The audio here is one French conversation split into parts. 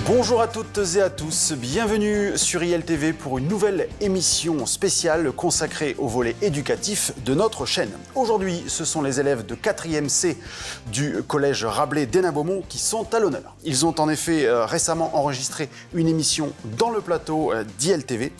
Bonjour à toutes et à tous, bienvenue sur ILTV pour une nouvelle émission spéciale consacrée au volet éducatif de notre chaîne. Aujourd'hui, ce sont les élèves de 4e C du collège Rabelais d'Hénin-Beaumont qui sont à l'honneur. Ils ont en effet récemment enregistré une émission dans le plateau d'ILTV,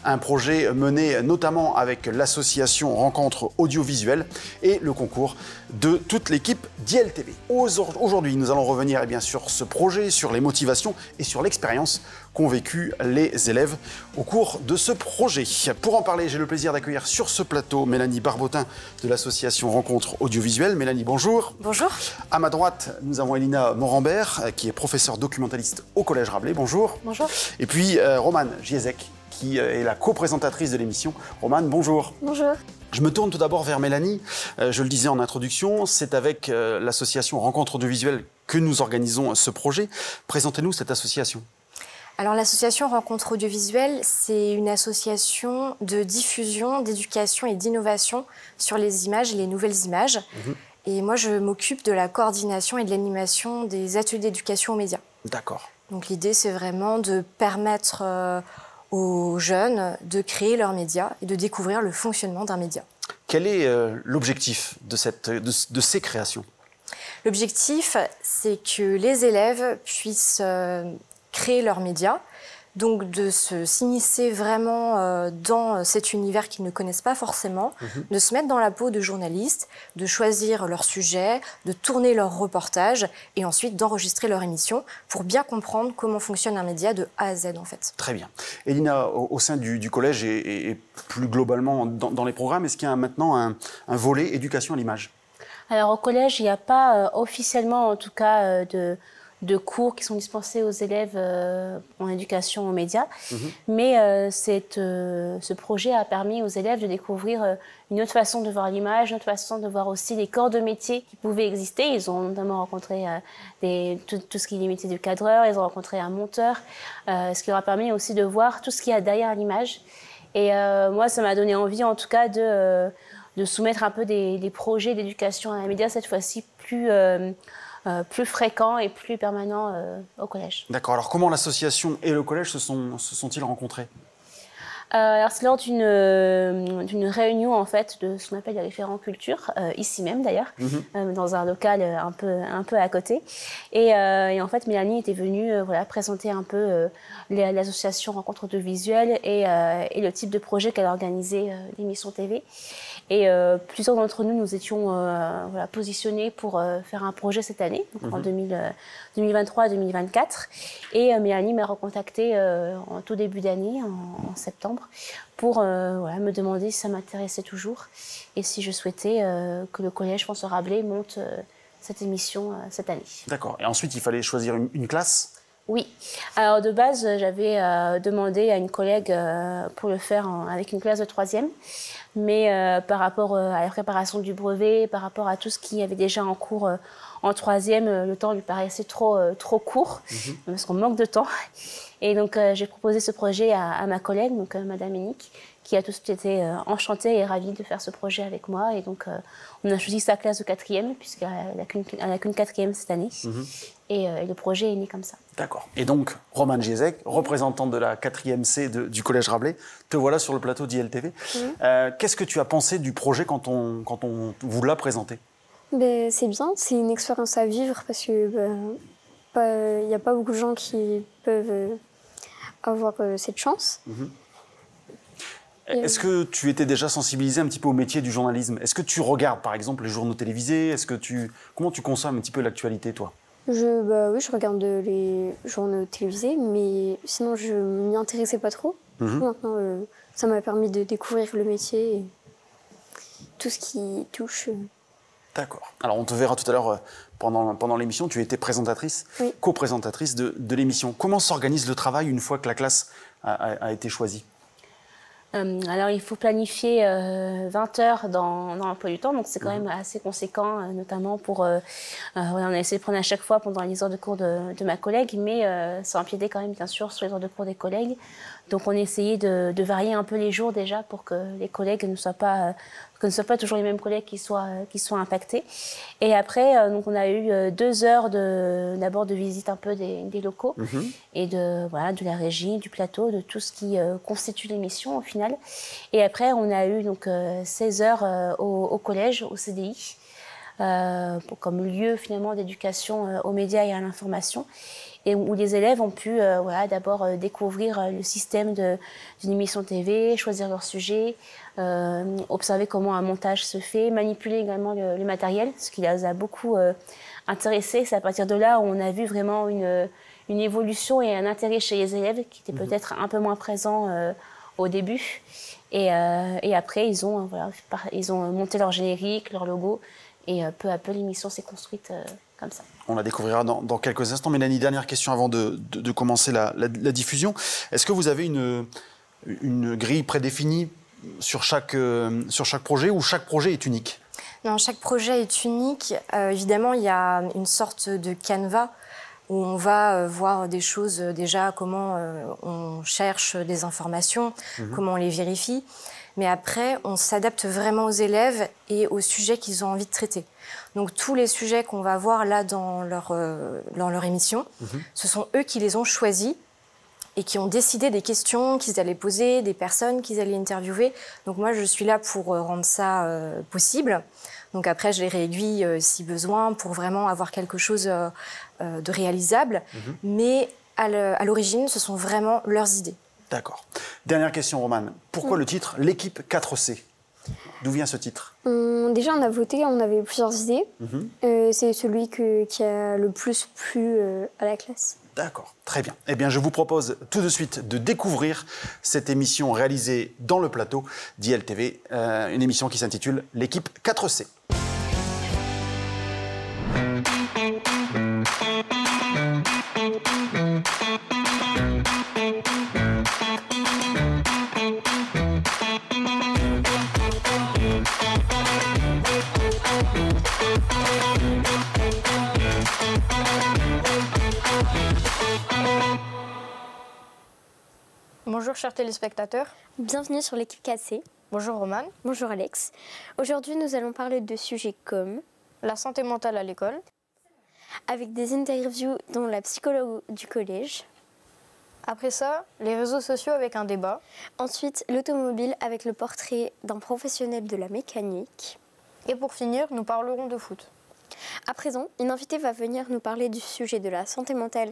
un projet mené notamment avec l'association Rencontres Audiovisuelles et le concours de toute l'équipe d'ILTV. Aujourd'hui, nous allons revenir sur ce projet, sur les motivations et sur l'expérience qu'ont vécu les élèves au cours de ce projet. Pour en parler, j'ai le plaisir d'accueillir sur ce plateau Mélanie Barbotin de l'association Rencontres Audiovisuelles. Mélanie, bonjour. Bonjour. À ma droite, nous avons Elina Morambert, qui est professeure documentaliste au Collège Rabelais. Bonjour. Bonjour. Et puis Romane Giesek, qui est la co-présentatrice de l'émission. Romane, bonjour. Bonjour. Je me tourne tout d'abord vers Mélanie. Je le disais en introduction, c'est avec l'association Rencontres Audiovisuelles que nous organisons ce projet. Présentez-nous cette association. Alors l'association Rencontres Audiovisuelles, c'est une association de diffusion, d'éducation et d'innovation sur les images et les nouvelles images. Et moi, je m'occupe de la coordination et de l'animation des ateliers d'éducation aux médias. D'accord. Donc l'idée, c'est vraiment de permettre aux jeunes de créer leurs médias et de découvrir le fonctionnement d'un média. Quel est l'objectif de ces créations ? L'objectif, c'est que les élèves puissent créer leurs médias, donc de s'immiscer vraiment dans cet univers qu'ils ne connaissent pas forcément, de se mettre dans la peau de journalistes, de choisir leur sujet, de tourner leur reportage et ensuite d'enregistrer leur émission pour bien comprendre comment fonctionne un média de A à Z en fait. Très bien. Elina, au sein du collège et plus globalement dans les programmes, est-ce qu'il y a maintenant un volet éducation à l'image ? Alors au collège, il n'y a pas officiellement en tout cas de cours qui sont dispensés aux élèves en éducation aux médias. Mais ce projet a permis aux élèves de découvrir une autre façon de voir l'image, une autre façon de voir aussi les corps de métier qui pouvaient exister. Ils ont notamment rencontré tout ce qui est les métiers de cadreur, ils ont rencontré un monteur, ce qui leur a permis aussi de voir tout ce qu'il y a derrière l'image. Et moi, ça m'a donné envie en tout cas de soumettre un peu des projets d'éducation à la média, cette fois-ci plus fréquents et plus permanents au collège. D'accord. Alors, comment l'association et le collège se sont-ils rencontrés ? Alors, c'est lors d'une réunion, en fait, de ce qu'on appelle les référents culture, ici même d'ailleurs, dans un local un peu à côté. Et en fait, Mélanie était venue présenter un peu l'association Rencontres Audiovisuelles et le type de projet qu'elle organisait, l'émission TV. Et plusieurs d'entre nous étions positionnés pour faire un projet cette année, donc en 2023-2024. Et Mélanie m'a recontactée en tout début d'année, en septembre, pour me demander si ça m'intéressait toujours et si je souhaitais que le collège François Rabelais monte cette émission cette année. D'accord. Et ensuite, il fallait choisir une classe ? Oui. Alors de base, j'avais demandé à une collègue pour le faire avec une classe de 3e. Mais par rapport à la préparation du brevet, par rapport à tout ce qui avait déjà en cours en 3e, le temps lui paraissait trop court, parce qu'on manque de temps. Et donc j'ai proposé ce projet à ma collègue, donc Madame Hénique, qui a tout de suite été enchantée et ravie de faire ce projet avec moi. Et donc on a choisi sa classe de 4e, puisqu'elle n'a qu'une 4e cette année. Et le projet est né comme ça. D'accord. Et donc, Romane Giesek, représentante de la 4e C du Collège Rabelais, te voilà sur le plateau d'ILTV. Qu'est-ce que tu as pensé du projet quand on vous l'a présenté ? C'est bien, c'est une expérience à vivre parce que il n'y a pas beaucoup de gens qui peuvent avoir cette chance. Est-ce que tu étais déjà sensibilisée un petit peu au métier du journalisme ? Est-ce que tu regardes, par exemple, les journaux télévisés ? Comment tu consommes un petit peu l'actualité, toi ? Oui, je regarde les journaux télévisés, mais sinon je ne m'y intéressais pas trop. Maintenant, ça m'a permis de découvrir le métier et tout ce qui touche. D'accord. Alors, on te verra tout à l'heure pendant l'émission. Tu étais présentatrice, co-présentatrice de l'émission. Comment s'organise le travail une fois que la classe a été choisie ? Alors, il faut planifier 20 heures dans l'emploi du temps, donc c'est quand même assez conséquent, notamment pour... on a essayé de prendre à chaque fois pendant les heures de cours de ma collègue, mais ça empiétait quand même, bien sûr, sur les heures de cours des collègues. Donc, on essayait de varier un peu les jours déjà pour que les collègues ne soient pas que ce ne soient pas toujours les mêmes collègues qui soient impactés. Et après, donc on a eu 2 heures d'abord de visite un peu des locaux et de la régie, du plateau, de tout ce qui constitue l'émission au final. Et après, on a eu donc 16 heures au collège, au CDI, comme lieu finalement d'éducation aux médias et à l'information, et où les élèves ont pu d'abord découvrir le système d'une émission TV, choisir leur sujet, observer comment un montage se fait, manipuler également le matériel, ce qui les a beaucoup intéressés. C'est à partir de là où on a vu vraiment une évolution et un intérêt chez les élèves qui étaient peut-être un peu moins présents au début. Et après, ils ont monté leur générique, leur logo, et peu à peu, l'émission s'est construite comme ça. On la découvrira dans quelques instants. Mélanie, dernière question avant de commencer la diffusion. Est-ce que vous avez une grille prédéfinie sur chaque projet, ou chaque projet est unique? Non, chaque projet est unique. Évidemment, il y a une sorte de canevas où on va voir des choses, déjà comment on cherche des informations, comment on les vérifie. Mais après, on s'adapte vraiment aux élèves et aux sujets qu'ils ont envie de traiter. Donc tous les sujets qu'on va voir là dans leur émission, ce sont eux qui les ont choisis et qui ont décidé des questions qu'ils allaient poser, des personnes qu'ils allaient interviewer. Donc moi, je suis là pour rendre ça possible. Donc après, je les réaiguille si besoin pour vraiment avoir quelque chose de réalisable. Mais à l'origine, ce sont vraiment leurs idées. D'accord. Dernière question, Romane. Pourquoi le titre « L'équipe 4C » ? D'où vient ce titre ? Déjà, on a voté, on avait plusieurs idées. C'est celui qui a le plus plu à la classe. D'accord, très bien. Eh bien, je vous propose tout de suite de découvrir cette émission réalisée dans le plateau d'ILTV, une émission qui s'intitule « L'équipe 4C ». Bonjour chers téléspectateurs. Bienvenue sur l'équipe 4C. Bonjour Romane. Bonjour Alex. Aujourd'hui, nous allons parler de sujets comme la santé mentale à l'école, avec des interviews dont la psychologue du collège. Après ça, les réseaux sociaux avec un débat. Ensuite, l'automobile avec le portrait d'un professionnel de la mécanique. Et pour finir, nous parlerons de foot. À présent, une invitée va venir nous parler du sujet de la santé mentale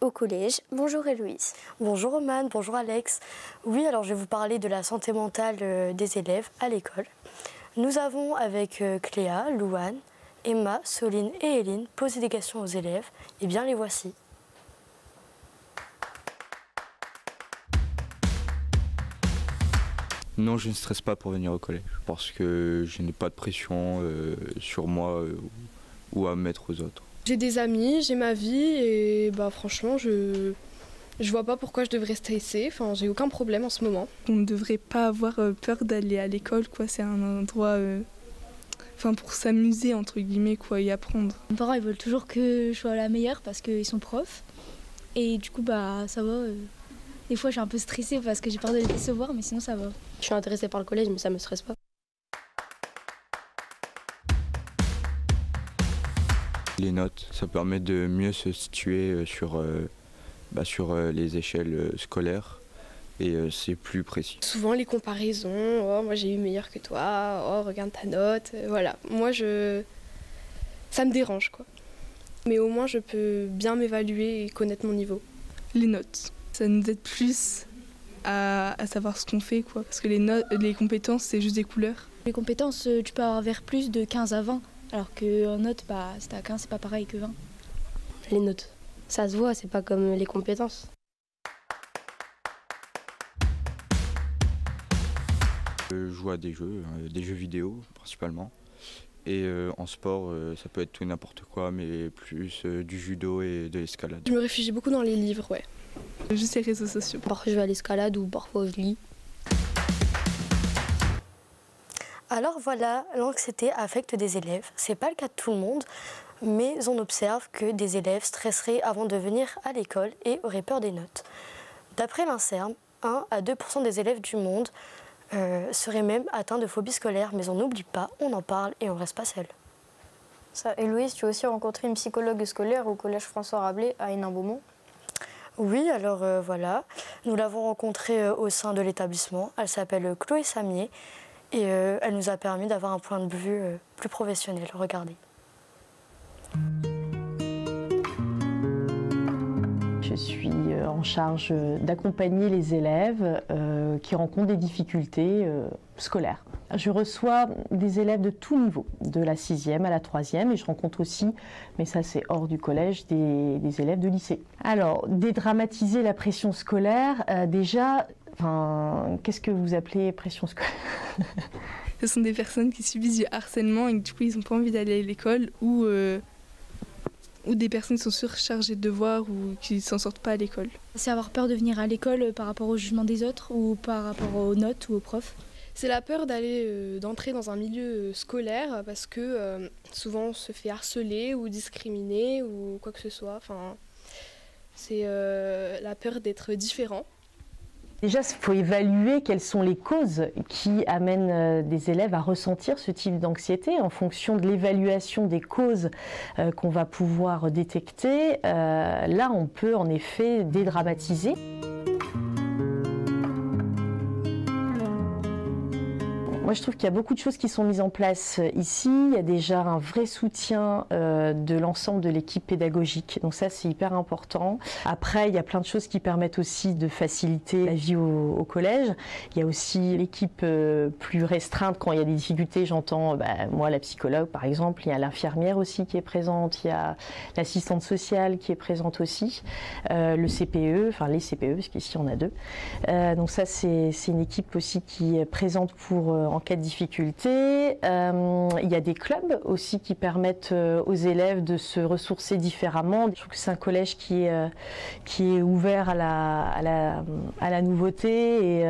au collège. Bonjour Héloïse. Bonjour Romane, bonjour Alex. Oui, alors je vais vous parler de la santé mentale des élèves à l'école. Nous avons avec Cléa, Louane, Emma, Soline et Eline posé des questions aux élèves. Eh bien, les voici. Non, je ne stresse pas pour venir au collège parce que je n'ai pas de pression sur moi ou à mettre aux autres. J'ai des amis, j'ai ma vie et franchement, je vois pas pourquoi je devrais stresser. Enfin, j'ai aucun problème en ce moment. On ne devrait pas avoir peur d'aller à l'école, quoi. C'est un endroit pour s'amuser, entre guillemets, quoi, et apprendre. Mes parents, ils veulent toujours que je sois la meilleure parce qu'ils sont profs. Et du coup, ça va. Des fois, je suis un peu stressée parce que j'ai peur de les décevoir, mais sinon, ça va. Je suis intéressée par le collège, mais ça me stresse pas. Les notes, ça permet de mieux se situer sur les échelles scolaires et c'est plus précis. Souvent les comparaisons, oh moi j'ai eu meilleur que toi, oh regarde ta note, voilà. Moi ça me dérange quoi. Mais au moins je peux bien m'évaluer et connaître mon niveau. Les notes, ça nous aide plus à savoir ce qu'on fait quoi, parce que les compétences c'est juste des couleurs. Les compétences, tu peux avoir vers plus de 15 à 20. Alors qu'en notes, si t'as 15, c'est pas pareil que 20. Les notes, ça se voit, c'est pas comme les compétences. Je joue à des jeux vidéo principalement. Et en sport, ça peut être tout et n'importe quoi, mais plus du judo et de l'escalade. Je me réfugie beaucoup dans les livres, ouais. Juste les réseaux sociaux. Parfois je vais à l'escalade ou parfois je lis. Alors voilà, l'anxiété affecte des élèves. C'est pas le cas de tout le monde, mais on observe que des élèves stresseraient avant de venir à l'école et auraient peur des notes. D'après l'INSERM, 1 à 2% des élèves du monde serait même atteint de phobie scolaire. Mais on n'oublie pas, on en parle et on ne reste pas seul. Ça. Et Louise, tu as aussi rencontré une psychologue scolaire au collège François Rabelais à Hénin-Beaumont? Oui, alors voilà, nous l'avons rencontrée au sein de l'établissement. Elle s'appelle Chloé Samier et elle nous a permis d'avoir un point de vue plus professionnel. Regardez. Je suis en charge d'accompagner les élèves qui rencontrent des difficultés scolaires. Je reçois des élèves de tout niveau, de la 6e à la 3e, et je rencontre aussi, mais ça c'est hors du collège, des élèves de lycée. Alors, dédramatiser la pression scolaire, déjà, qu'est-ce que vous appelez pression scolaire? Ce sont des personnes qui subissent du harcèlement et que du coup ils n'ont pas envie d'aller à l'école ou des personnes qui sont surchargées de devoirs ou qui ne s'en sortent pas à l'école. C'est avoir peur de venir à l'école par rapport au jugement des autres ou par rapport aux notes ou aux profs. C'est la peur d'entrer dans un milieu scolaire parce que souvent on se fait harceler ou discriminer ou quoi que ce soit. Enfin, c'est la peur d'être différent. Déjà, il faut évaluer quelles sont les causes qui amènent des élèves à ressentir ce type d'anxiété. En fonction de l'évaluation des causes qu'on va pouvoir détecter, là on peut en effet dédramatiser. Moi, je trouve qu'il y a beaucoup de choses qui sont mises en place ici. Il y a déjà un vrai soutien de l'ensemble de l'équipe pédagogique. Donc ça, c'est hyper important. Après, il y a plein de choses qui permettent aussi de faciliter la vie au collège. Il y a aussi l'équipe plus restreinte quand il y a des difficultés. J'entends, moi, la psychologue, par exemple. Il y a l'infirmière aussi qui est présente. Il y a l'assistante sociale qui est présente aussi. Le CPE, enfin les CPE, parce qu'ici, on a 2. Donc ça, c'est une équipe aussi qui est présente pour en cas de difficulté. Il y a des clubs aussi qui permettent aux élèves de se ressourcer différemment. Je trouve que c'est un collège qui est ouvert à la nouveauté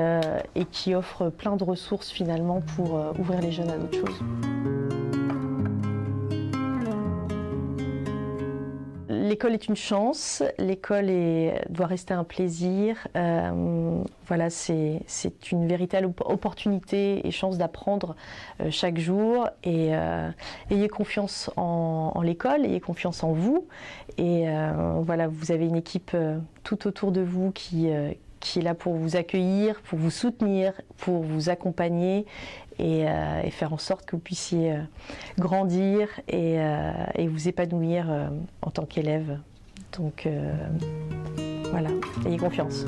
et qui offre plein de ressources finalement pour ouvrir les jeunes à d'autres choses. L'école est une chance, l'école doit rester un plaisir. Voilà, c'est une véritable opportunité et chance d'apprendre chaque jour. Et ayez confiance en l'école, ayez confiance en vous. Et voilà, vous avez une équipe tout autour de vous qui est là pour vous accueillir, pour vous soutenir, pour vous accompagner et faire en sorte que vous puissiez grandir et vous épanouir en tant qu'élève. Donc voilà, ayez confiance.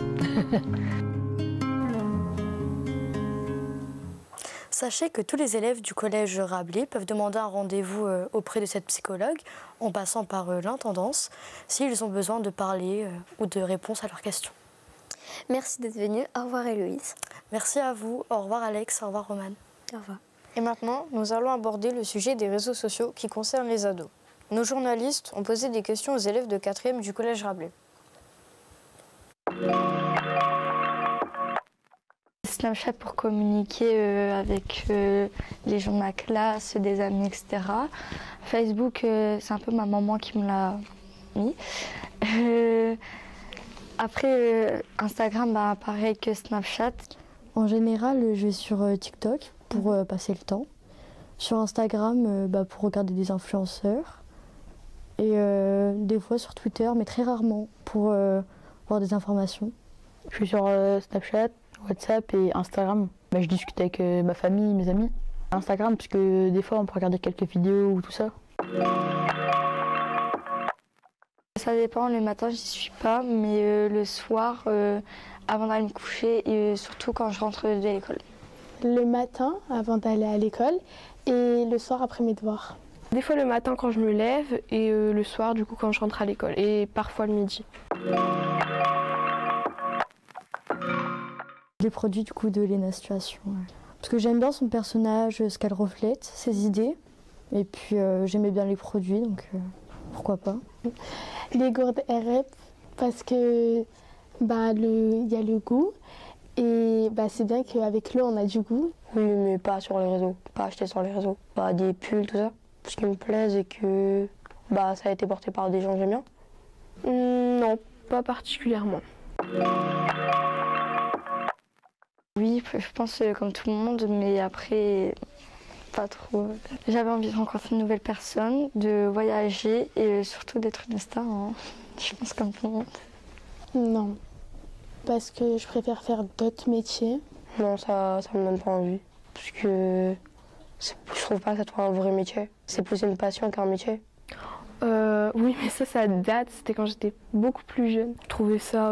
Sachez que tous les élèves du collège Rabelais peuvent demander un rendez-vous auprès de cette psychologue en passant par l'intendance s'ils ont besoin de parler ou de réponses à leurs questions. Merci d'être venue. Au revoir Héloïse. Merci à vous. Au revoir Alex. Au revoir Romane. Au revoir. Et maintenant, nous allons aborder le sujet des réseaux sociaux qui concernent les ados. Nos journalistes ont posé des questions aux élèves de 4e du collège Rabelais. Snapchat pour communiquer avec les gens de ma classe, des amis, etc. Facebook, c'est un peu ma maman qui me l'a mis. Après, Instagram, pareil que Snapchat. En général, je vais sur TikTok pour passer le temps. Sur Instagram, pour regarder des influenceurs. Et des fois sur Twitter, mais très rarement, pour voir des informations. Je suis sur Snapchat, WhatsApp et Instagram. Je discute avec ma famille, mes amis. Instagram, parce que des fois, on peut regarder quelques vidéos ou tout ça. Ça dépend, le matin j'y suis pas, mais le soir, avant d'aller me coucher et surtout quand je rentre de l'école. Le matin, avant d'aller à l'école, et le soir après mes devoirs. Des fois le matin quand je me lève et le soir du coup quand je rentre à l'école et parfois le midi. Les produits du coup de Léna Situation. Parce que j'aime bien son personnage, ce qu'elle reflète, ses idées. Et puis j'aimais bien les produits, donc pourquoi pas. Les gourdes RF, parce que y a le goût. Et c'est bien qu'avec l'eau on a du goût. Oui, mais pas sur les réseaux, pas acheter sur les réseaux. Des pulls, tout ça, parce qu'ils me plaisent et que ça a été porté par des gens que j'aime bien. Non, pas particulièrement. oui, je pense comme tout le monde, mais après, pas trop. J'avais envie de rencontrer une nouvelle personne, de voyager et surtout d'être une star, hein. Je pense comme tout le monde. Non, parce que je préfère faire d'autres métiers. Non, ça me donne pas envie. Parce que je trouve pas que ça soit un vrai métier. C'est plus une passion qu'un métier. Oui, mais ça date. C'était quand j'étais beaucoup plus jeune. Je trouvais ça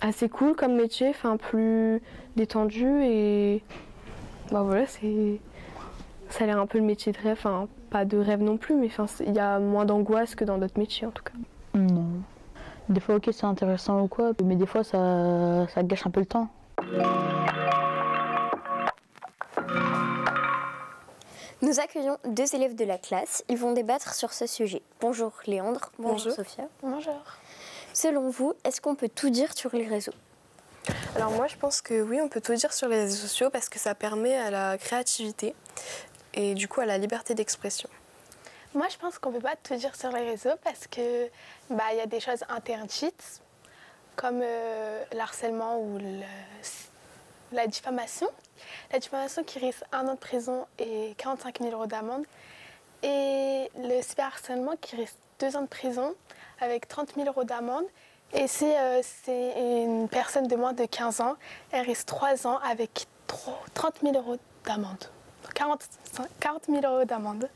assez cool comme métier, enfin plus détendu et bah voilà, ça a l'air un peu le métier de rêve. Enfin, pas de rêve non plus, mais il y a moins d'angoisse que dans d'autres métiers en tout cas. Non. Des fois, ok, c'est intéressant ou quoi, mais des fois, ça gâche un peu le temps. Nous accueillons 2 élèves de la classe. Ils vont débattre sur ce sujet. Bonjour Léandre. Bonjour Sophia. Bonjour. Selon vous, est-ce qu'on peut tout dire sur les réseaux? Alors moi je pense que oui, on peut tout dire sur les réseaux sociaux parce que ça permet à la créativité et du coup à la liberté d'expression. Moi, je pense qu'on ne peut pas tout dire sur les réseaux parce que y a des choses interdites comme l'harcèlement ou la diffamation. La diffamation qui risque 1 an de prison et 45 000 € d'amende. Et le cyberharcèlement qui risque 2 ans de prison avec 30 000 € d'amende. Et si c'est une personne de moins de 15 ans, elle risque 3 ans avec 30 000 € d'amende. 40 000 € d'amende.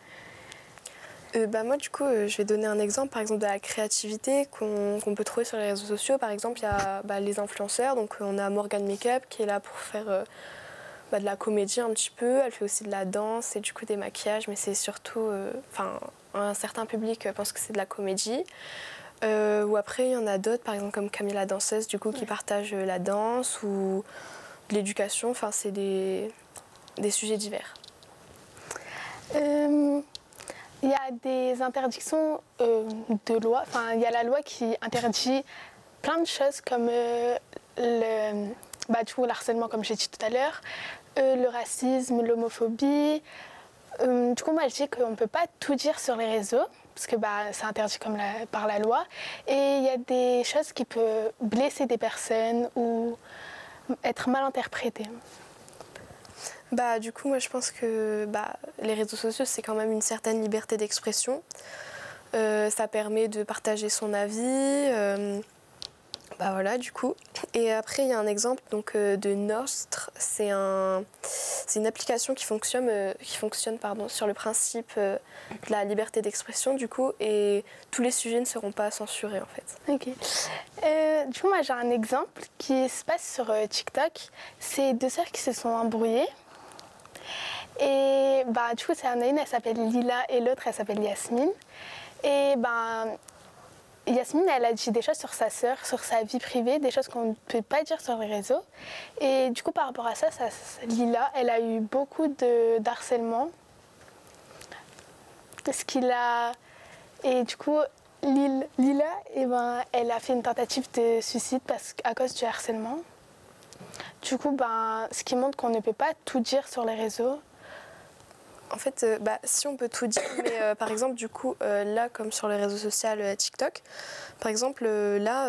Moi du coup je vais donner un exemple par exemple de la créativité qu'on peut trouver sur les réseaux sociaux. Par exemple il y a les influenceurs, donc on a Morgan Makeup qui est là pour faire de la comédie un petit peu. Elle fait aussi de la danse et du coup des maquillages, mais c'est surtout un certain public pense que c'est de la comédie. Ou après il y en a d'autres par exemple comme Camille la danseuse du coup qui partage la danse ou de l'éducation. Enfin c'est des sujets divers. Il y a des interdictions de loi. Enfin, il y a la loi qui interdit plein de choses comme le harcèlement, comme j'ai dit tout à l'heure, le racisme, l'homophobie. Du coup, moi, je dis qu'on ne peut pas tout dire sur les réseaux parce que c'est interdit par la loi. Et il y a des choses qui peuvent blesser des personnes ou être mal interprétées. Du coup, moi je pense que les réseaux sociaux, c'est quand même une certaine liberté d'expression. Ça permet de partager son avis. Voilà, du coup. Et après, il y a un exemple donc, de Nostr. C'est une application qui fonctionne sur le principe de la liberté d'expression, du coup. Et tous les sujets ne seront pas censurés, en fait. Ok. Du coup, moi j'ai un exemple qui se passe sur TikTok. C'est 2 sœurs qui se sont embrouillées. Et du coup, il y en a une, elle s'appelle Lila et l'autre, elle s'appelle Yasmine. Et Yasmine, elle a dit des choses sur sa sœur, sur sa vie privée, des choses qu'on ne peut pas dire sur les réseaux. Et du coup, par rapport à ça, Lila, elle a eu beaucoup d'harcèlement. Et du coup, Lila, elle a fait une tentative de suicide à cause du harcèlement. Du coup, ce qui montre qu'on ne peut pas tout dire sur les réseaux. En fait, si on peut tout dire, mais par exemple, du coup, là, comme sur les réseaux sociaux TikTok, par exemple, là,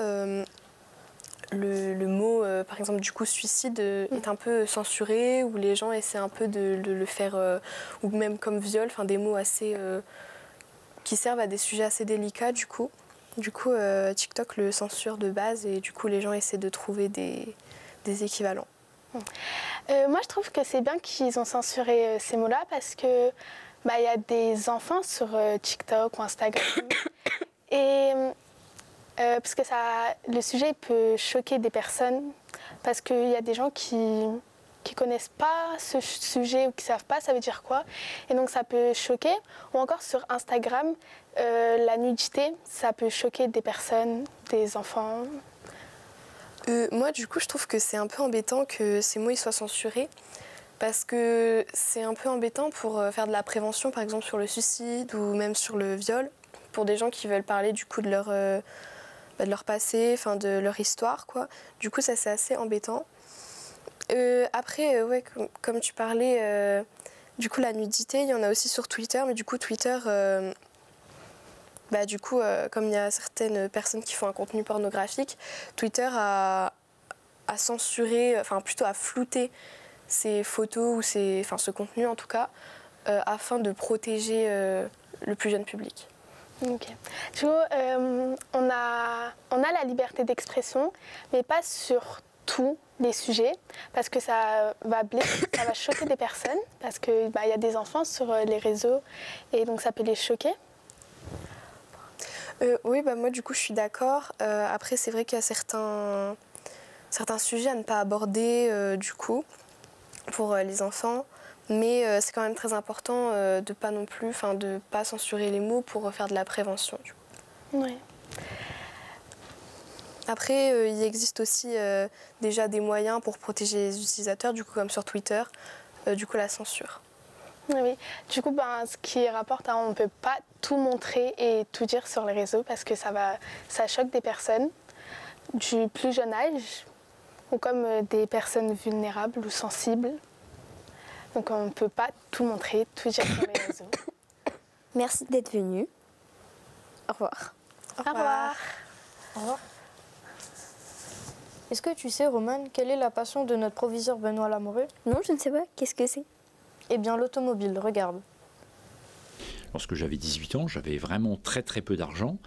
le mot, par exemple, du coup, suicide est un peu censuré, ou les gens essaient un peu de le faire, ou même comme viol, enfin des mots assez qui servent à des sujets assez délicats, du coup. Du coup, TikTok le censure de base, et du coup, les gens essaient de trouver des équivalents. Moi, je trouve que c'est bien qu'ils ont censuré ces mots-là parce que y a des enfants sur TikTok ou Instagram. Et parce que le sujet peut choquer des personnes parce qu'il y a des gens qui connaissent pas ce sujet ou qui savent pas ça veut dire quoi. Et donc ça peut choquer. Ou encore sur Instagram, la nudité, ça peut choquer des personnes, des enfants. Moi, du coup, je trouve que c'est un peu embêtant que ces mots ils soient censurés parce que c'est un peu embêtant pour faire de la prévention, par exemple sur le suicide ou même sur le viol, pour des gens qui veulent parler du coup de leur passé, enfin de leur histoire, quoi. Du coup, ça c'est assez embêtant. Après, comme tu parlais, du coup la nudité, il y en a aussi sur Twitter, mais du coup Twitter. Du coup, comme il y a certaines personnes qui font un contenu pornographique, Twitter a censurer, enfin plutôt à flouter ces photos ou ce contenu en tout cas, afin de protéger le plus jeune public. Ok. Du coup, on a la liberté d'expression, mais pas sur tous les sujets, parce que ça va blesser, ça va choquer des personnes, parce qu'il y a des enfants sur les réseaux, et donc ça peut les choquer. Oui, moi du coup je suis d'accord. Après c'est vrai qu'il y a certains sujets à ne pas aborder du coup pour les enfants, mais c'est quand même très important de pas non plus, de pas censurer les mots pour faire de la prévention. Du coup. Ouais. Après il existe aussi déjà des moyens pour protéger les utilisateurs, du coup comme sur Twitter, du coup la censure. Oui, du coup, ce qui rapporte, on ne peut pas tout montrer et tout dire sur les réseaux parce que ça choque des personnes du plus jeune âge ou comme des personnes vulnérables ou sensibles. Donc on ne peut pas tout montrer, tout dire sur les réseaux. Merci d'être venu. Au revoir. Au revoir. Au revoir. Est-ce que tu sais, Romane, quelle est la passion de notre proviseur Benoît Lamoureux? Non, je ne sais pas. Qu'est-ce que c'est? Eh bien, l'automobile, regarde. Lorsque j'avais 18 ans, j'avais vraiment très peu d'argent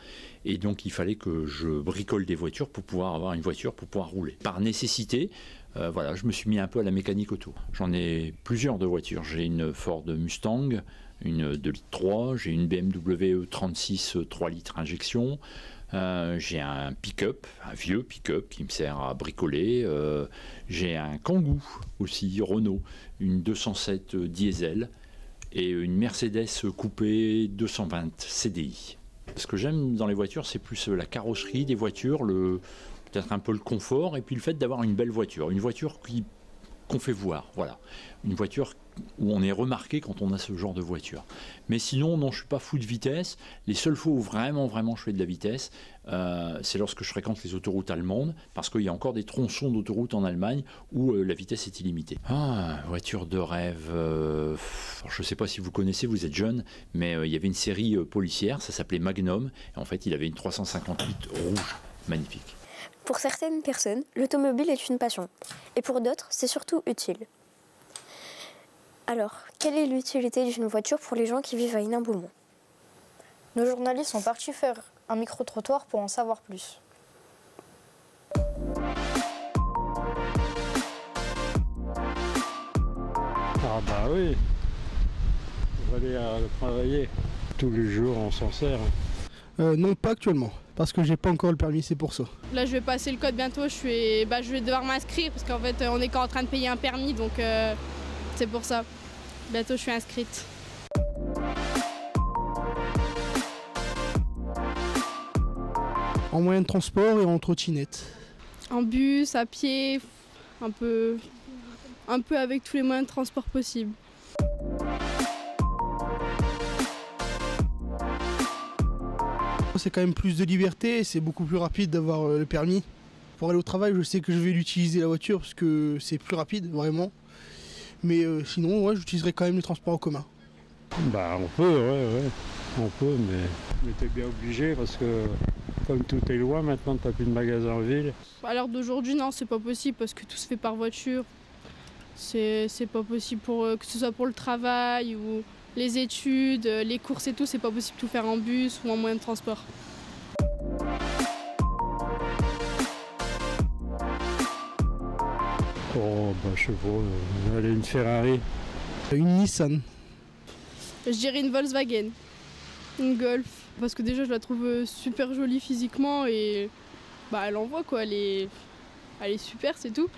et donc il fallait que je bricole des voitures pour pouvoir avoir une voiture pour pouvoir rouler. Par nécessité, je me suis mis un peu à la mécanique auto. J'en ai plusieurs de voitures. J'ai une Ford Mustang, une 2,3 litres, j'ai une BMW E36 3 litres injection. J'ai un pick-up, un vieux pick-up qui me sert à bricoler. J'ai un Kangoo aussi, Renault, une 207 diesel et une Mercedes coupée 220 CDI. Ce que j'aime dans les voitures, c'est plus la carrosserie des voitures, peut-être un peu le confort et puis le fait d'avoir une belle voiture. Une voiture qu'on fait voir, voilà. Une voiture où on est remarqué quand on a ce genre de voiture. Mais sinon, non, je ne suis pas fou de vitesse. Les seules fois où vraiment je fais de la vitesse, c'est lorsque je fréquente les autoroutes allemandes, parce qu'il y a encore des tronçons d'autoroute en Allemagne où la vitesse est illimitée. Ah, voiture de rêve. Je ne sais pas si vous connaissez, vous êtes jeune, mais il y avait une série policière, ça s'appelait Magnum. Et en fait, il avait une 358 rouge, magnifique. Pour certaines personnes, l'automobile est une passion. Et pour d'autres, c'est surtout utile. Alors, quelle est l'utilité d'une voiture pour les gens qui vivent à Hénin-Beaumont? Nos journalistes sont partis faire un micro-trottoir pour en savoir plus. Ah bah oui, on va aller travailler. Tous les jours on s'en sert. Non, pas actuellement, parce que j'ai pas encore le permis, c'est pour ça. Là je vais passer le code bientôt, je vais devoir m'inscrire parce qu'en fait on est qu'en train de payer un permis, donc c'est pour ça. Bientôt je suis inscrite. En moyen de transport et en trottinette. En bus, à pied, un peu avec tous les moyens de transport possibles. C'est quand même plus de liberté, c'est beaucoup plus rapide d'avoir le permis. Pour aller au travail, je sais que je vais l'utiliser la voiture parce que c'est plus rapide, vraiment. Mais sinon, ouais, j'utiliserai quand même les transports en commun. Bah on peut, ouais. On peut, mais t'es bien obligé parce que comme tout est loin, maintenant t'as plus de magasins en ville. À l'heure d'aujourd'hui, non, c'est pas possible parce que tout se fait par voiture. C'est pas possible que ce soit pour le travail ou les études, les courses et tout, c'est pas possible de tout faire en bus ou en moyen de transport. Oh bah je sais pas, allez, une Ferrari. Une Nissan. Je dirais une Volkswagen, une Golf, parce que déjà je la trouve super jolie physiquement et elle envoie quoi, elle est super, c'est tout.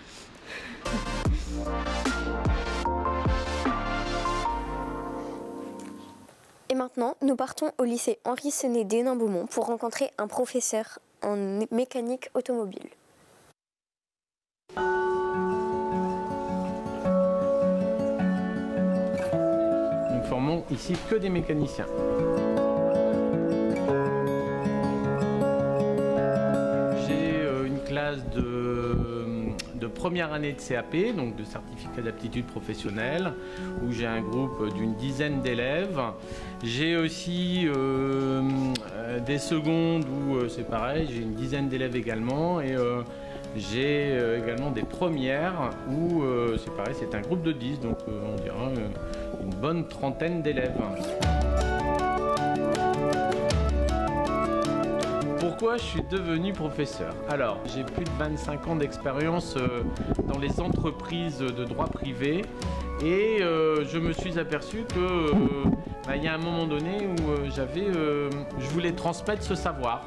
Et maintenant, nous partons au lycée Henri Senet d'Hénin-Beaumont pour rencontrer un professeur en mécanique automobile. Nous ne formons ici que des mécaniciens. J'ai une classe de première année de CAP, donc de certificat d'aptitude professionnelle, où j'ai un groupe d'une dizaine d'élèves. J'ai aussi des secondes où c'est pareil, j'ai une dizaine d'élèves également. Et J'ai également des premières où c'est pareil, c'est un groupe de 10, donc on dira une bonne trentaine d'élèves. Pourquoi je suis devenu professeur? Alors, j'ai plus de 25 ans d'expérience dans les entreprises de droit privé et je me suis aperçu que il y a un moment donné où je voulais transmettre ce savoir.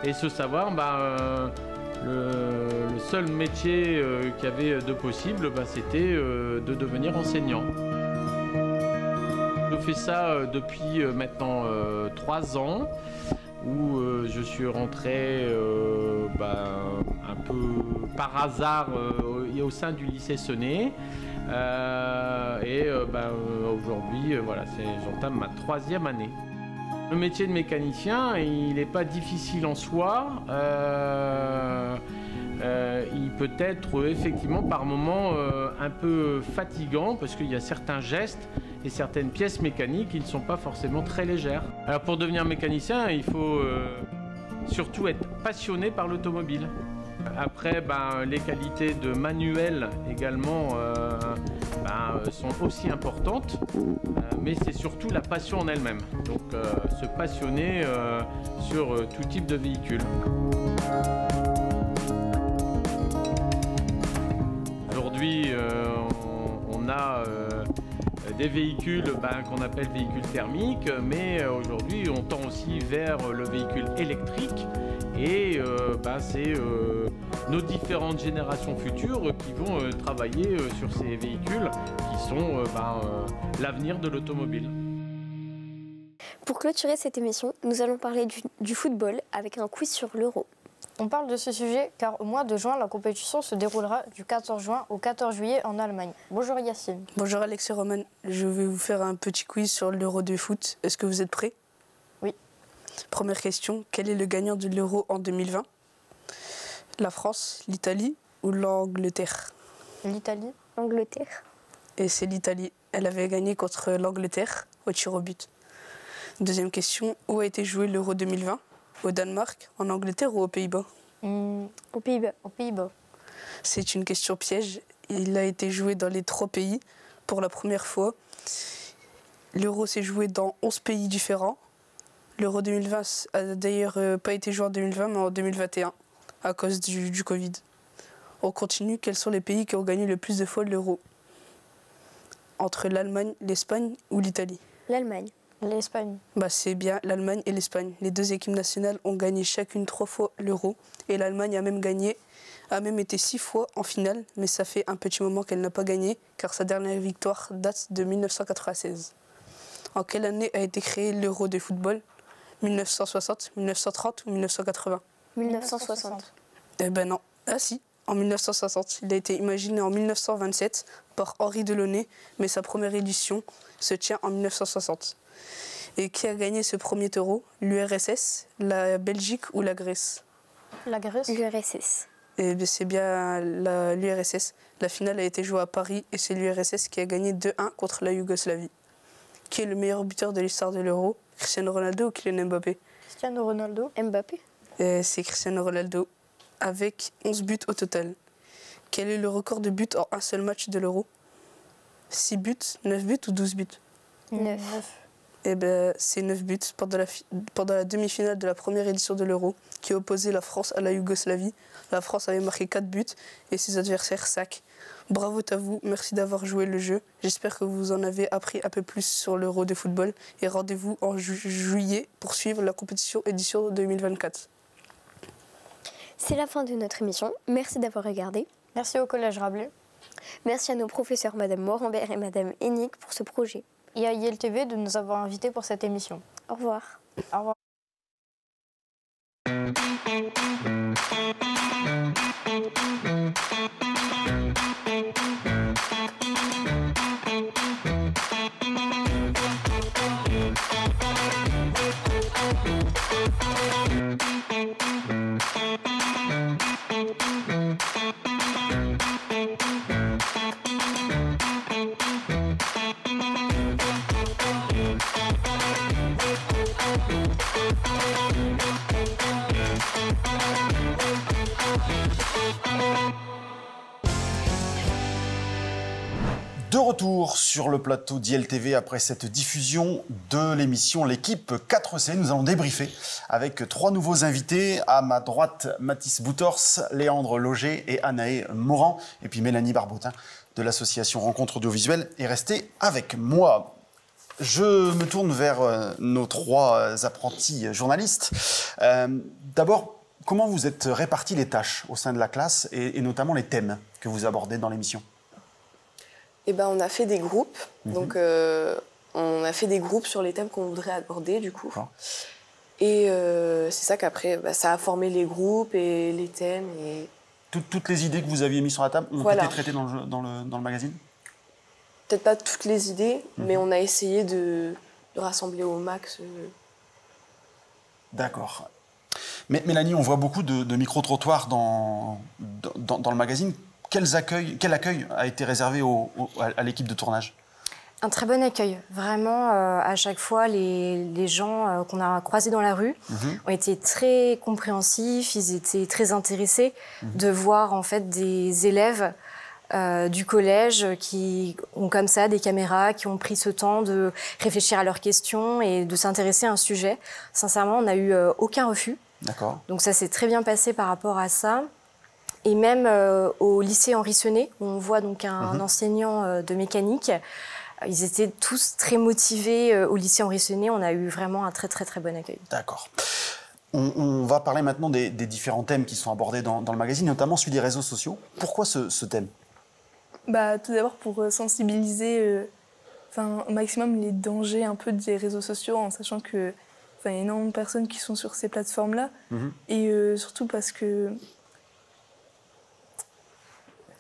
Et ce savoir, le seul métier qu'il y avait de possible, c'était de devenir enseignant. Je fais ça depuis maintenant 3 ans, où je suis rentré un peu par hasard au sein du lycée Sené. Aujourd'hui, j'entame ma 3e année. Le métier de mécanicien, il n'est pas difficile en soi. Il peut être effectivement par moments un peu fatigant parce qu'il y a certains gestes et certaines pièces mécaniques qui ne sont pas forcément très légères. Alors pour devenir mécanicien, il faut surtout être passionné par l'automobile. Après, les qualités de manuel également sont aussi importantes, mais c'est surtout la passion en elle-même. Donc se passionner sur tout type de véhicule. Aujourd'hui, on a des véhicules qu'on appelle véhicules thermiques, mais aujourd'hui on tend aussi vers le véhicule électrique et c'est nos différentes générations futures qui vont travailler sur ces véhicules qui sont l'avenir de l'automobile. Pour clôturer cette émission, nous allons parler du football avec un quiz sur l'Euro. On parle de ce sujet car au mois de juin, la compétition se déroulera du 14 juin au 14 juillet en Allemagne. Bonjour Yacine. Bonjour Alex et Roman. Je vais vous faire un petit quiz sur l'Euro de foot. Est-ce que vous êtes prêts? Oui. Première question, quel est le gagnant de l'Euro en 2020? La France, l'Italie ou l'Angleterre? L'Italie. L'Angleterre. Et c'est l'Italie. Elle avait gagné contre l'Angleterre au tir au but. Deuxième question, où a été joué l'Euro 2020? Au Danemark, en Angleterre ou aux Pays-Bas? Aux Pays-Bas. Aux Pays-Bas. C'est une question piège. Il a été joué dans les 3 pays pour la première fois. L'Euro s'est joué dans 11 pays différents. L'Euro 2020 a d'ailleurs pas été joué en 2020, mais en 2021, à cause du Covid. On continue. Quels sont les pays qui ont gagné le plus de fois l'Euro? Entre l'Allemagne, l'Espagne ou l'Italie? L'Allemagne. L'Espagne. C'est bien l'Allemagne et l'Espagne. Les 2 équipes nationales ont gagné chacune 3 fois l'Euro. Et l'Allemagne a même été 6 fois en finale, mais ça fait un petit moment qu'elle n'a pas gagné, car sa dernière victoire date de 1996. En quelle année a été créé l'Euro de football? 1960, 1930 ou 1980? 1960. Eh ben non. Ah si, en 1960. Il a été imaginé en 1927 par Henri Delaunay, mais sa première édition se tient en 1960. Et qui a gagné ce premier Euro? L'URSS, la Belgique ou la Grèce? La Grèce. L'URSS. Et c'est bien l'URSS. La finale a été jouée à Paris et c'est l'URSS qui a gagné 2-1 contre la Yougoslavie. Qui est le meilleur buteur de l'histoire de l'Euro? Cristiano Ronaldo ou Kylian Mbappé? Cristiano Ronaldo. Mbappé. C'est Cristiano Ronaldo avec 11 buts au total. Quel est le record de buts en un seul match de l'Euro? 6 buts, 9 buts ou 12 buts? 9. C'est 9 buts pendant la demi-finale de la première édition de l'Euro qui opposait la France à la Yougoslavie. La France avait marqué 4 buts et ses adversaires 5. Bravo à vous, merci d'avoir joué le jeu. J'espère que vous en avez appris un peu plus sur l'Euro de football et rendez-vous en juillet pour suivre la compétition édition 2024. C'est la fin de notre émission. Merci d'avoir regardé. Merci au Collège Rabelais. Merci à nos professeurs Madame Morambert et Madame Hennig pour ce projet. Et à ILTV de nous avoir invités pour cette émission. Au revoir. Au revoir. We'll be right back. retour sur le plateau d'ILTV après cette diffusion de l'émission L'équipe 4C. Nous allons débriefer avec 3 nouveaux invités. À ma droite, Mathis Boutors, Léandre Loger et Anaë Morand. Et puis Mélanie Barbotin de l'association Rencontre Audiovisuelle est restée avec moi. Je me tourne vers nos 3 apprentis journalistes. D'abord, comment vous êtes répartis les tâches au sein de la classe et notamment les thèmes que vous abordez dans l'émission? Eh ben, on a fait des groupes. Donc, on a fait des groupes sur les thèmes qu'on voudrait aborder, du coup. Et c'est ça qu'après, ça a formé les groupes et les thèmes. Et... Toutes les idées que vous aviez mises sur la table ont été traitées dans le magazine? Peut-être pas toutes les idées, mais on a essayé de rassembler au max. D'accord. Mais Mélanie, on voit beaucoup de micro-trottoirs dans le magazine. Quel accueil a été réservé à l'équipe de tournage? Un très bon accueil. Vraiment, à chaque fois, les gens qu'on a croisés dans la rue ont été très compréhensifs, ils étaient très intéressés de voir en fait des élèves du collège qui ont comme ça des caméras, qui ont pris ce temps de réfléchir à leurs questions et de s'intéresser à un sujet. Sincèrement, on n'a eu aucun refus. D'accord. Donc ça s'est très bien passé par rapport à ça. Et même au lycée Henri Senet, où on voit donc un enseignant de mécanique, ils étaient tous très motivés au lycée Henri Senet. On a eu vraiment un très très très bon accueil. D'accord. On va parler maintenant des différents thèmes qui sont abordés dans le magazine, notamment celui des réseaux sociaux. Pourquoi ce thème? Tout d'abord pour sensibiliser au maximum les dangers un peu des réseaux sociaux, en sachant que y a énormément de personnes qui sont sur ces plateformes-là. Et surtout parce que...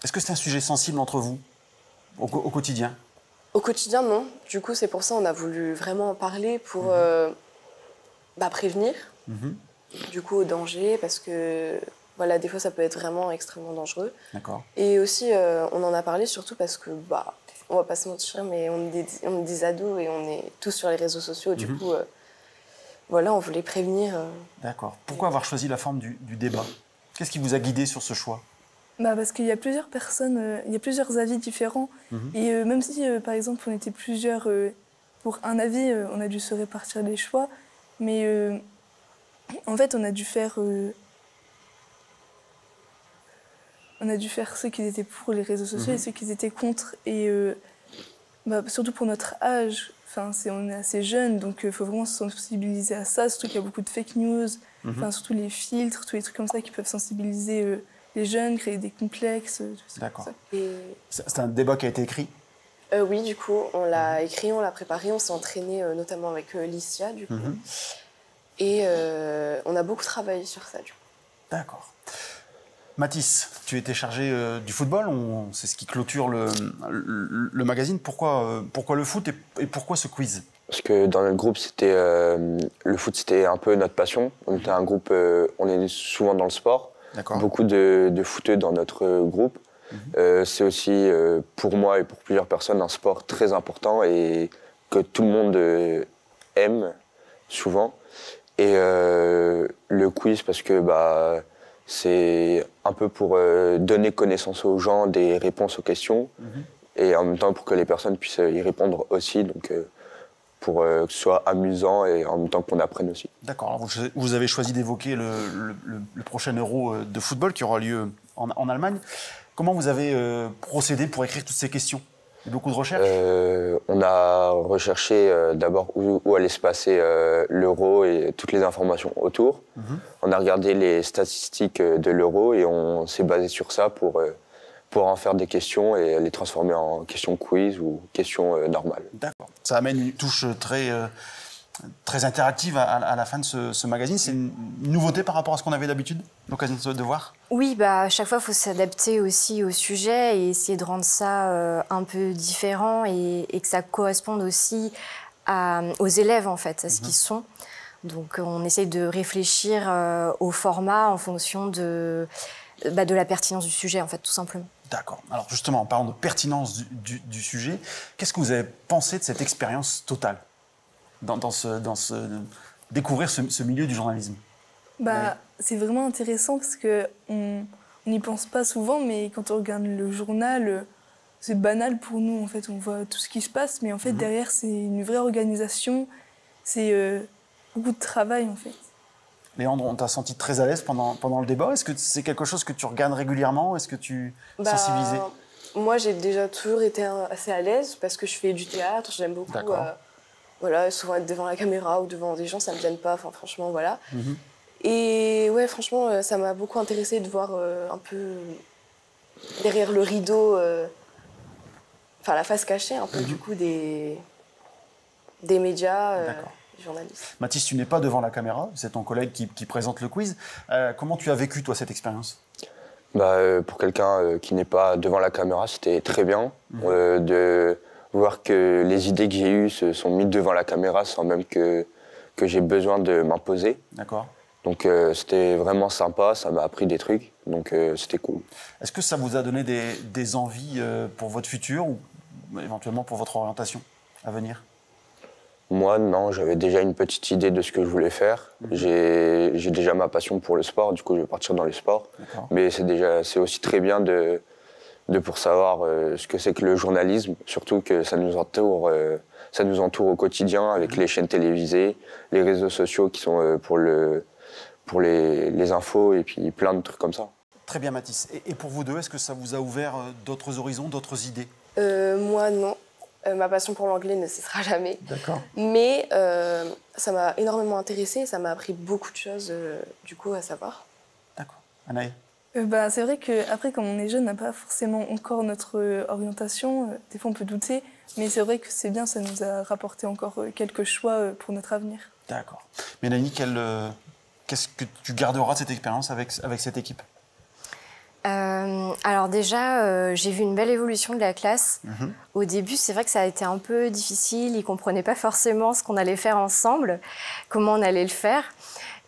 Est-ce que c'est un sujet sensible entre vous, au quotidien? Au quotidien, non. Du coup, c'est pour ça qu'on a voulu vraiment en parler pour prévenir, du coup, au danger, parce que, voilà, des fois, ça peut être vraiment extrêmement dangereux. D'accord. Et aussi, on en a parlé surtout parce que, on va pas se mentir, mais on est des ados et on est tous sur les réseaux sociaux. Du coup, voilà, on voulait prévenir. D'accord. Pourquoi avoir choisi la forme du débat? Qu'est-ce qui vous a guidé sur ce choix? Parce qu'il y a plusieurs personnes, il y a plusieurs avis différents. Et même si, par exemple, on était plusieurs pour un avis, on a dû se répartir les choix. Mais en fait, on a dû faire ceux qui étaient pour les réseaux sociaux et ceux qui étaient contre. Et surtout pour notre âge, on est assez jeunes, donc il faut vraiment se sensibiliser à ça. Surtout qu'il y a beaucoup de fake news, surtout les filtres, tous les trucs comme ça qui peuvent sensibiliser les jeunes, créer des complexes. D'accord. C'est un débat qui a été écrit? Oui, du coup, on l'a écrit, on l'a préparé, on s'est entraîné notamment avec Licia, du coup. Et on a beaucoup travaillé sur ça, du coup. D'accord. Mathis, tu étais chargé du football, c'est ce qui clôture le magazine. Pourquoi le foot et pourquoi ce quiz? Parce que dans notre groupe, le foot, c'était un peu notre passion. On était un groupe, on est souvent dans le sport. Beaucoup de footeux dans notre groupe. C'est aussi, pour moi et pour plusieurs personnes, un sport très important et que tout le monde aime souvent. Et le quiz, parce que c'est un peu pour donner connaissance aux gens des réponses aux questions et en même temps pour que les personnes puissent y répondre aussi. Donc, pour que ce soit amusant et en même temps qu'on apprenne aussi. D'accord. Alors vous avez choisi d'évoquer le prochain Euro de football qui aura lieu en Allemagne. Comment vous avez procédé pour écrire toutes ces questions? Il y a beaucoup de recherches? On a recherché d'abord où allait se passer l'Euro et toutes les informations autour. On a regardé les statistiques de l'Euro et on s'est basé sur ça pour en faire des questions et les transformer en questions quiz ou questions normales. D'accord. Ça amène une touche très interactive à la fin de ce magazine. C'est une nouveauté par rapport à ce qu'on avait d'habitude, l'occasion de voir? Oui, à chaque fois, il faut s'adapter aussi au sujet et essayer de rendre ça un peu différent et que ça corresponde aussi aux élèves, en fait, à ce qu'ils sont. Donc, on essaye de réfléchir au format en fonction de la pertinence du sujet, en fait, tout simplement. D'accord. Alors justement, en parlant de pertinence du sujet, qu'est-ce que vous avez pensé de cette expérience totale découvrir ce milieu du journalisme? C'est vraiment intéressant parce qu'on n'y pense pas souvent, mais quand on regarde le journal, c'est banal pour nous, en fait. On voit tout ce qui se passe, mais en fait, derrière, c'est une vraie organisation. C'est beaucoup de travail, en fait. Léandre, on t'a senti très à l'aise pendant le débat. Est-ce que c'est quelque chose que tu regardes régulièrement? Est-ce que tu sensibilisé? Moi, j'ai déjà toujours été assez à l'aise parce que je fais du théâtre. J'aime beaucoup voilà, souvent être devant la caméra ou devant des gens, ça ne me gêne pas. Enfin, franchement, voilà. Et ouais, franchement, ça m'a beaucoup intéressée de voir un peu derrière le rideau, enfin la face cachée un peu du coup des médias. Journaliste. Mathis, tu n'es pas devant la caméra, c'est ton collègue qui présente le quiz. Comment tu as vécu, toi, cette expérience? Pour quelqu'un qui n'est pas devant la caméra, c'était très bien de voir que les idées que j'ai eues se sont mises devant la caméra sans même que j'ai besoin de m'imposer. D'accord. Donc c'était vraiment sympa, ça m'a appris des trucs, donc c'était cool. Est-ce que ça vous a donné des envies pour votre futur ou éventuellement pour votre orientation à venir? Moi, non, j'avais déjà une petite idée de ce que je voulais faire. J'ai déjà ma passion pour le sport, du coup je vais partir dans le sport. Mais c'est aussi très bien de pour savoir ce que c'est que le journalisme, surtout que ça nous entoure au quotidien avec les chaînes télévisées, les réseaux sociaux qui sont pour les infos et puis plein de trucs comme ça. Très bien Mathis. Et pour vous deux, est-ce que ça vous a ouvert d'autres horizons, d'autres idées? Moi, non. Ma passion pour l'anglais ne cessera jamais. D'accord. Mais ça m'a énormément intéressée et ça m'a appris beaucoup de choses, du coup, à savoir. D'accord. Anaï? C'est vrai qu'après, comme on est jeune, on n'a pas forcément encore notre orientation. Des fois, on peut douter. Mais c'est vrai que c'est bien, ça nous a rapporté encore quelques choix pour notre avenir. D'accord. Mélanie, qu'est-ce que tu garderas de cette expérience avec cette équipe? Alors déjà, j'ai vu une belle évolution de la classe. Au début, c'est vrai que ça a été un peu difficile. Ils ne comprenaient pas forcément ce qu'on allait faire ensemble, comment on allait le faire.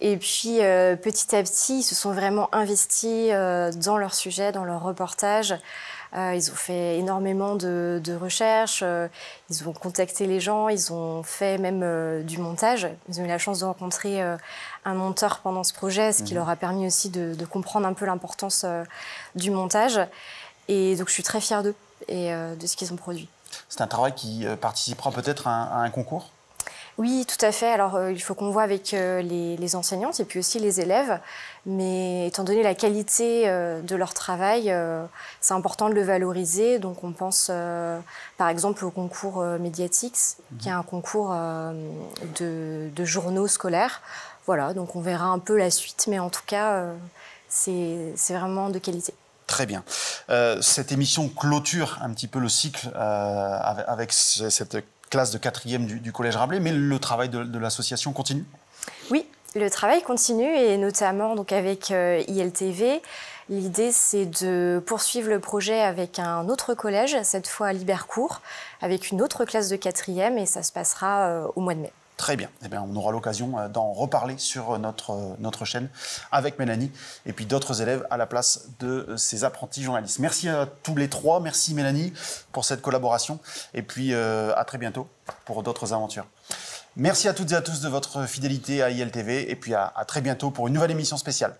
Et puis, petit à petit, ils se sont vraiment investis dans leur sujet, dans leur reportage. Ils ont fait énormément de recherches. Ils ont contacté les gens. Ils ont fait même du montage. Ils ont eu la chance de rencontrer un monteur pendant ce projet, ce qui leur a permis aussi de comprendre un peu l'importance du montage. Et donc, je suis très fière d'eux et de ce qu'ils ont produit. C'est un travail qui participera peut-être à un concours? Oui, tout à fait. Alors, il faut qu'on voit avec les enseignantes et puis aussi les élèves. Mais étant donné la qualité de leur travail, c'est important de le valoriser. Donc, on pense par exemple au concours Mediatix, qui est un concours de journaux scolaires. Voilà, donc on verra un peu la suite. Mais en tout cas, c'est vraiment de qualité. Très bien. Cette émission clôture un petit peu le cycle avec cette classe de 4e du Collège Rabelais, mais le travail de l'association continue? Oui, le travail continue et notamment donc, avec ILTV. L'idée, c'est de poursuivre le projet avec un autre collège, cette fois à Libercourt, avec une autre classe de 4e et ça se passera au mois de mai. Très bien. Eh bien, on aura l'occasion d'en reparler sur notre chaîne avec Mélanie et puis d'autres élèves à la place de ces apprentis journalistes. Merci à tous les trois. Merci Mélanie pour cette collaboration. Et puis à très bientôt pour d'autres aventures. Merci à toutes et à tous de votre fidélité à ILTV et puis à très bientôt pour une nouvelle émission spéciale.